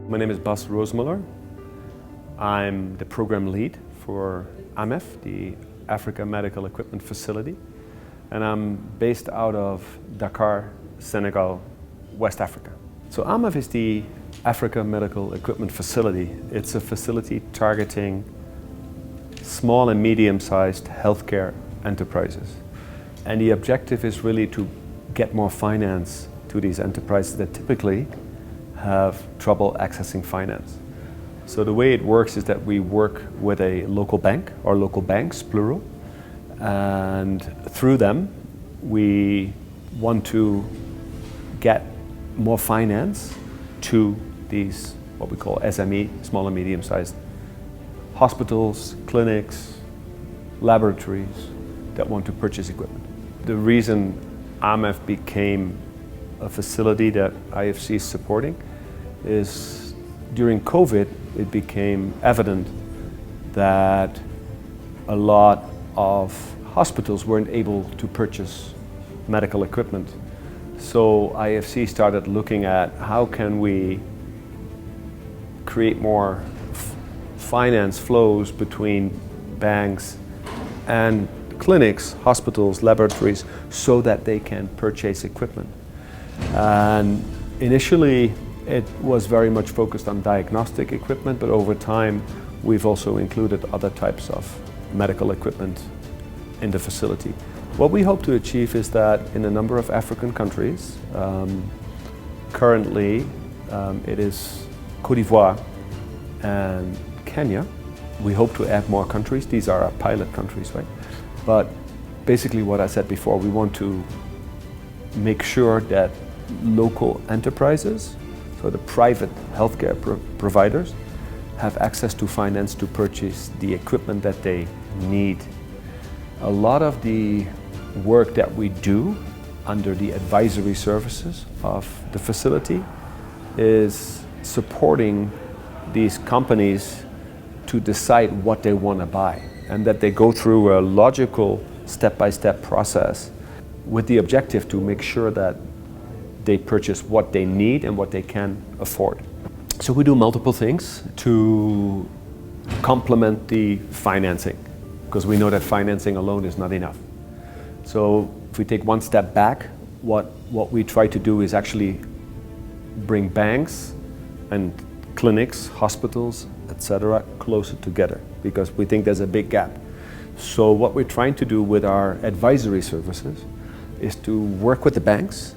My name is Rozemuller. I'm the program lead for AMEF, the Africa Medical Equipment Facility, and I'm based out of Dakar, Senegal, West Africa. So AMEF is the Africa Medical Equipment Facility. It's a facility targeting small and medium-sized healthcare enterprises. And the objective is really to get more finance to these enterprises that typically have trouble accessing finance. So the way it works is that we work with a local bank, or local banks, plural, and through them we want to get more finance to these, what we call SME, small and medium-sized hospitals, clinics, laboratories that want to purchase equipment. The reason AMEF became a facility that IFC is supporting is during COVID it became evident that a lot of hospitals weren't able to purchase medical equipment. So IFC started looking at how can we create more finance flows between banks and clinics, hospitals, laboratories, so that they can purchase equipment. And initially it was very much focused on diagnostic equipment, but over time we've also included other types of medical equipment in the facility. What we hope to achieve is that in a number of African countries, currently it is Côte d'Ivoire and Kenya. We hope to add more countries. These are our pilot countries, right? But basically what I said before, we want to make sure that local enterprises, so the private healthcare providers, have access to finance to purchase the equipment that they need. A lot of the work that we do under the advisory services of the facility is supporting these companies to decide what they want to buy, and that they go through a logical step-by-step process with the objective to make sure that they purchase what they need and what they can afford. So we do multiple things to complement the financing, because we know that financing alone is not enough. So if we take one step back, what we try to do is actually bring banks and clinics, hospitals, etc., closer together, because we think there's a big gap. So what we're trying to do with our advisory services is to work with the banks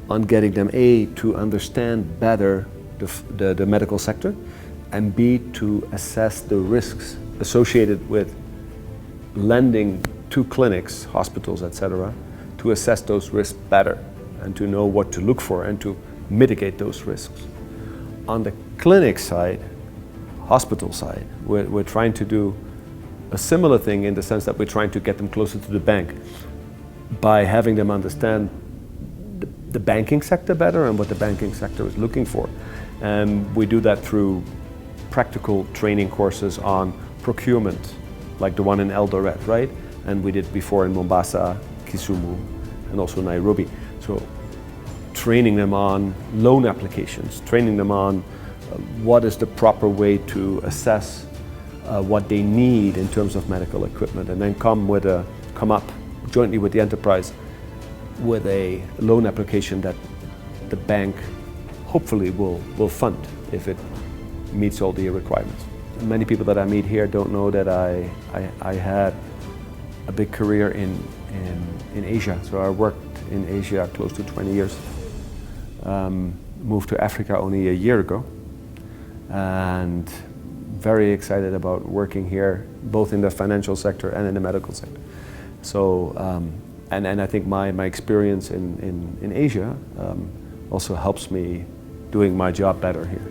on getting them, A, to understand better the medical sector, and B, to assess the risks associated with lending to clinics, hospitals, etc., to assess those risks better and to know what to look for and to mitigate those risks. On the clinic side, hospital side, we're trying to do a similar thing in the sense that we're trying to get them closer to the bank by having them understand the banking sector better and what the banking sector is looking for. And we do that through practical training courses on procurement, like the one in Eldoret, right? And we did before in Mombasa, Kisumu, and also Nairobi. So training them on loan applications, training them on what is the proper way to assess what they need in terms of medical equipment, and then come up jointly with the enterprise with a loan application that the bank hopefully will fund if it meets all the requirements. Many people that I meet here don't know that I had a big career in Asia. So I worked in Asia close to 20 years. Moved to Africa only a year ago, and very excited about working here, both in the financial sector and in the medical sector. So, and I think my experience in Asia also helps me doing my job better here.